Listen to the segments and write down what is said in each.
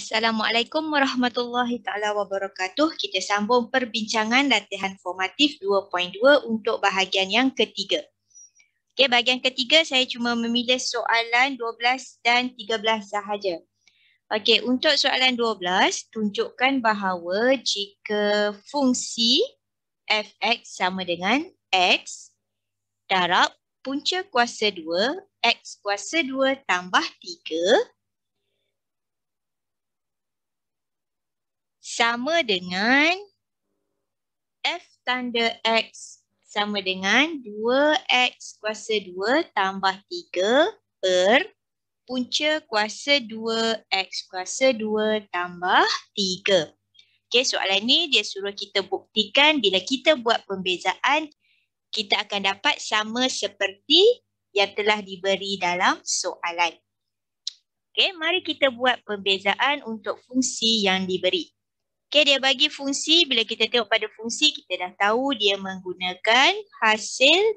Assalamualaikum warahmatullahi taala wabarakatuh. Kita sambung perbincangan latihan formatif 2.2 untuk bahagian yang ketiga. Okey, bahagian ketiga saya cuma memilih soalan 12 dan 13 sahaja. Okey, untuk soalan 12, tunjukkan bahawa jika fungsi fx sama dengan x darab punca kuasa 2 x kuasa 2 tambah 3 sama dengan f tanda x sama dengan 2x kuasa 2 tambah 3 per punca kuasa 2x kuasa 2 tambah 3. Okey, soalan ni dia suruh kita buktikan bila kita buat pembezaan, kita akan dapat sama seperti yang telah diberi dalam soalan. Okey, mari kita buat pembezaan untuk fungsi yang diberi. Okey, dia bagi fungsi, bila kita tengok pada fungsi, kita dah tahu dia menggunakan hasil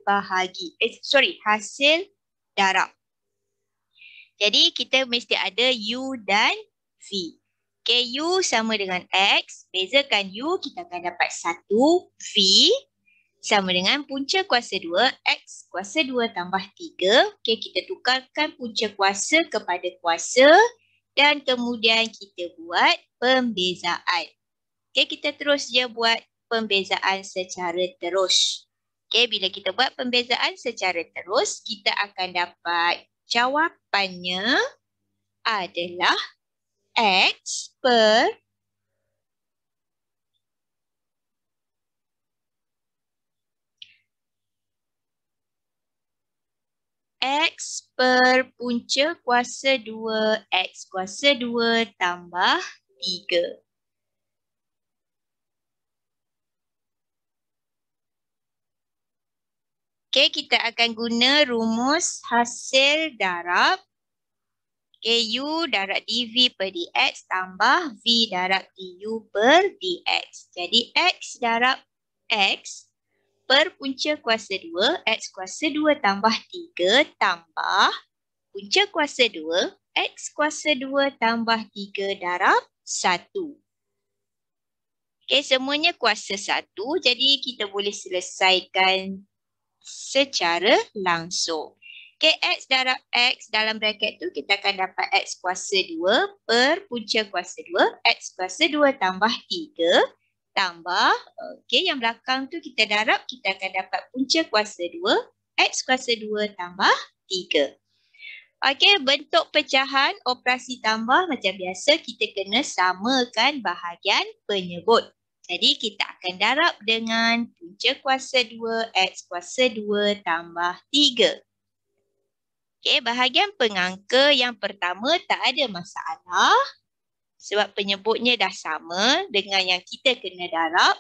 hasil darab. Jadi, kita mesti ada U dan V. Okey, U sama dengan X, bezakan U, kita akan dapat 1, V sama dengan punca kuasa 2, X kuasa 2 tambah 3. Okey, kita tukarkan punca kuasa kepada kuasa dan kemudian kita buat pembezaan. Okay, kita terus je buat pembezaan secara terus. Okay, bila kita buat pembezaan secara terus, kita akan dapat jawapannya adalah X per punca kuasa 2 X kuasa 2 tambah 3. Okay, kita akan guna rumus hasil darab. Okay, U darab dV per dx tambah V darab du per dx. Jadi, X darab X per punca kuasa 2, X kuasa 2 tambah 3 tambah punca kuasa 2, X kuasa 2 tambah 3 darab 1. Okay, semuanya kuasa 1. Jadi, kita boleh selesaikan secara langsung. Okay, X darab X dalam bracket tu kita akan dapat X kuasa 2 per punca kuasa 2, X kuasa 2 tambah 3 tambah, okay, yang belakang tu kita darab, kita akan dapat punca kuasa 2, X kuasa 2 tambah 3. Okay, bentuk pecahan operasi tambah macam biasa kita kena samakan bahagian penyebut. Jadi, kita akan darab dengan punca kuasa 2, X kuasa 2 tambah 3. Okey, bahagian pengangka yang pertama tak ada masalah. Sebab penyebutnya dah sama dengan yang kita kena darab.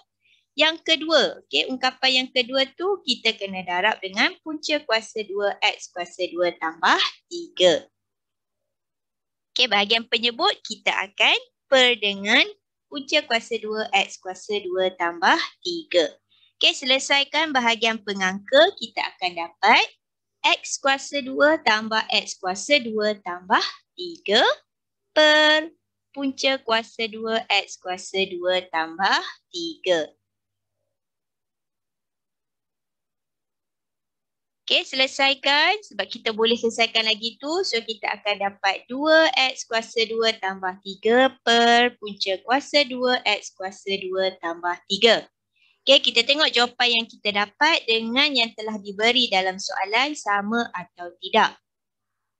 Yang kedua, okey, ungkapan yang kedua tu kita kena darab dengan punca kuasa 2, X kuasa 2 tambah 3. Okey, bahagian penyebut kita akan per dengan punca kuasa 2, X kuasa 2 tambah 3. Okey, selesaikan bahagian pengangka, kita akan dapat X kuasa 2 tambah X kuasa 2 tambah 3 per punca kuasa 2, X kuasa 2 tambah 3. Okey, selesaikan sebab kita boleh selesaikan lagi tu. So, kita akan dapat 2X kuasa 2 tambah 3 per punca kuasa 2, X kuasa 2 tambah 3. Okey, kita tengok jawapan yang kita dapat dengan yang telah diberi dalam soalan sama atau tidak.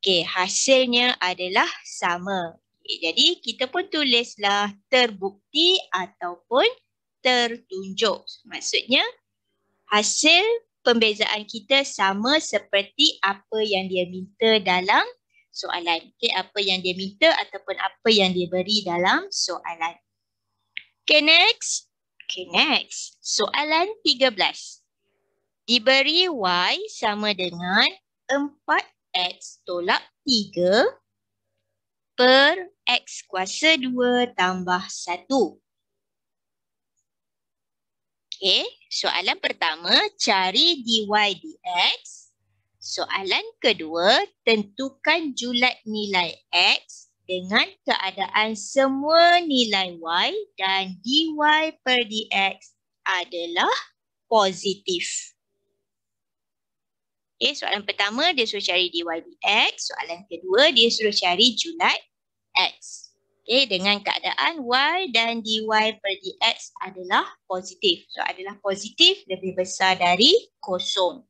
Okey, hasilnya adalah sama. Okay, jadi, kita pun tulislah terbukti ataupun tertunjuk. Maksudnya, hasil pembezaan kita sama seperti apa yang dia minta dalam soalan. Okay, apa yang dia minta ataupun apa yang dia beri dalam soalan. Okay, next. Okay, next. Soalan 13. Diberi Y sama dengan 4X tolak 3 per X kuasa 2 tambah 1. Okay, soalan pertama, cari dy dx. Soalan kedua, tentukan julat nilai X dengan keadaan semua nilai y dan dy per dx adalah positif. Okay, soalan pertama dia suruh cari dy dx. Soalan kedua dia suruh cari julat x. Okay, dengan keadaan y dan dy per dx adalah positif. So, adalah positif lebih besar dari kosong.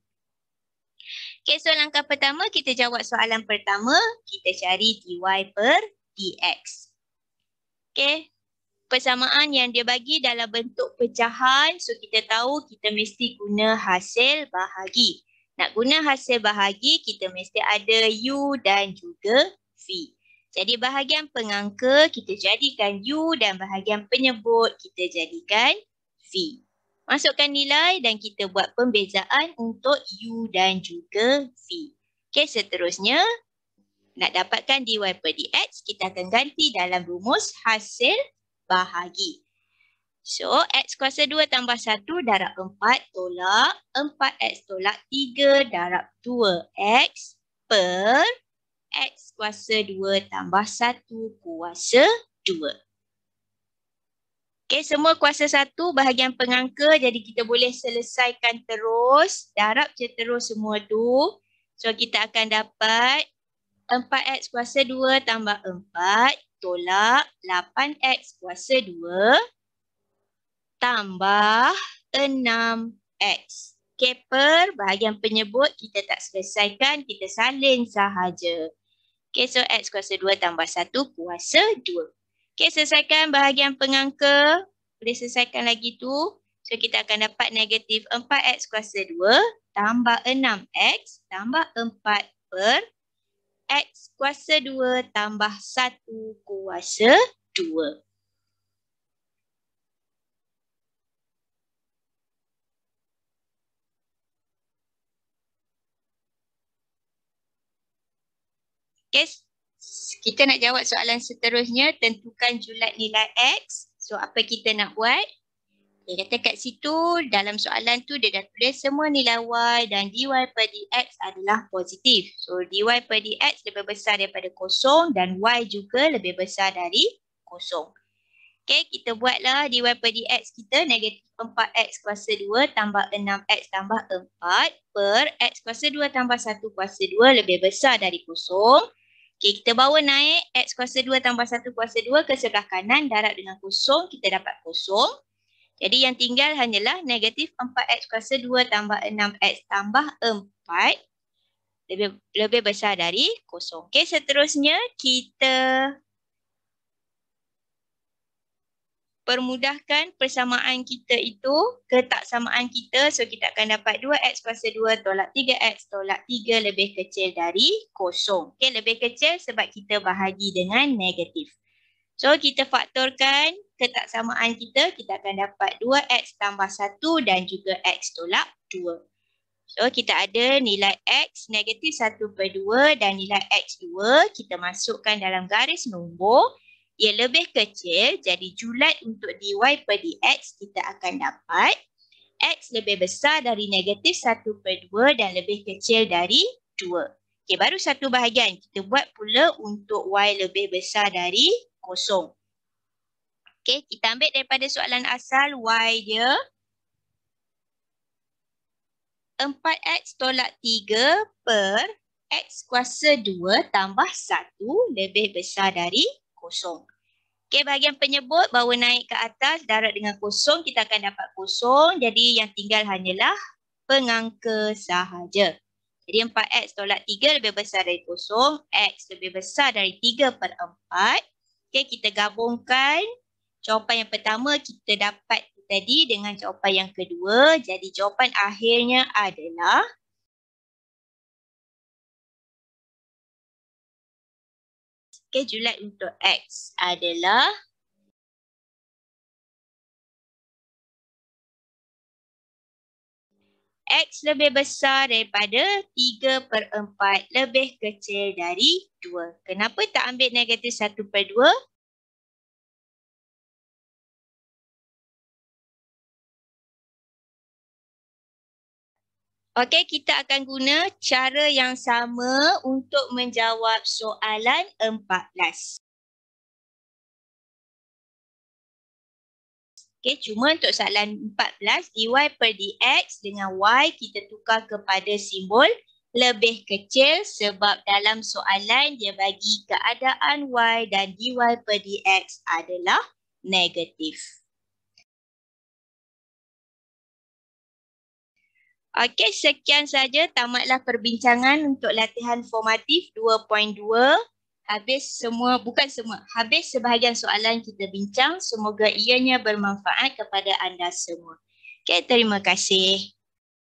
Okay, so langkah pertama kita jawab soalan pertama. Kita cari dy per dx. Okay, persamaan yang dia bagi dalam bentuk pecahan. So, kita tahu kita mesti guna hasil bahagi. Nak guna hasil bahagi, kita mesti ada u dan juga v. Jadi bahagian pengangka kita jadikan u dan bahagian penyebut kita jadikan v. Masukkan nilai dan kita buat pembezaan untuk u dan juga v. Okey, seterusnya nak dapatkan dy per dx, kita akan ganti dalam rumus hasil bahagi. So, x kuasa 2 tambah 1 darab 4 tolak 4x tolak 3 darab 2x per x kuasa 2 tambah 1 kuasa 2. Okey, semua kuasa 1 bahagian pengangka. Jadi kita boleh selesaikan terus. Darab je terus semua tu. So kita akan dapat 4x kuasa 2 tambah 4 tolak 8x kuasa 2 tambah 6x. Okey, per bahagian penyebut kita tak selesaikan. Kita salin sahaja. Okey, so x kuasa 2 tambah 1 kuasa 2. Okey, selesaikan bahagian pengangka. Boleh selesaikan lagi tu. So, kita akan dapat negatif 4x kuasa 2 tambah 6x tambah 4 per x kuasa 2 tambah 1 kuasa 2. Okey, kita nak jawab soalan seterusnya. Tentukan julat nilai x. So, apa kita nak buat? Dia kata kat situ, dalam soalan tu dia dah tulis semua nilai y dan dy per dx adalah positif. So, dy per dx lebih besar daripada kosong dan y juga lebih besar dari kosong. Okay, kita buatlah dy per dx kita negatif 4x kuasa 2 tambah 6x tambah 4 per x kuasa 2 tambah 1 kuasa 2 lebih besar dari kosong. Okay, kita bawa naik x kuasa 2 tambah 1 kuasa 2 ke sebelah kanan, darab dengan kosong, kita dapat kosong. Jadi yang tinggal hanyalah negatif 4x kuasa 2 tambah 6x tambah 4 lebih besar dari kosong. Okay, seterusnya kita permudahkan persamaan kita itu ke taksamaan kita. So, kita akan dapat 2x kuasa 2 tolak 3x tolak 3 lebih kecil dari kosong. Okay, lebih kecil sebab kita bahagi dengan negatif. So, kita faktorkan ketaksamaan kita. Kita akan dapat 2x tambah 1 dan juga x tolak 2. So, kita ada nilai x negatif 1 per 2 dan nilai x 2. Kita masukkan dalam garis nombor. Ia lebih kecil, jadi julat untuk dy per dx kita akan dapat x lebih besar dari negatif 1 per 2 dan lebih kecil dari 2. Okay, baru satu bahagian. Kita buat pula untuk y lebih besar dari kosong. Okay, kita ambil daripada soalan asal y dia 4x tolak 3 per x kuasa 2 tambah 1 lebih besar dari kosong. Okay, bahagian penyebut bawa naik ke atas, darab dengan kosong, kita akan dapat kosong. Jadi yang tinggal hanyalah pengangka sahaja. Jadi 4x tolak 3 lebih besar dari kosong, x lebih besar dari 3 per 4. Okay, kita gabungkan. Jawapan yang pertama kita dapat tadi dengan jawapan yang kedua. Jadi jawapan akhirnya adalah julat untuk x adalah x lebih besar daripada 3 per 4 lebih kecil dari 2. Kenapa tak ambil negatif 1 per 2? Okey, kita akan guna cara yang sama untuk menjawab soalan 14. Okey, cuma untuk soalan 14, dy per dx dengan y kita tukar kepada simbol lebih kecil sebab dalam soalan dia bagi keadaan y dan dy per dx adalah negatif. Okey, sekian saja tamatlah perbincangan untuk latihan formatif 2.2. Habis semua, bukan semua, habis sebahagian soalan kita bincang. Semoga ianya bermanfaat kepada anda semua. Okey, terima kasih.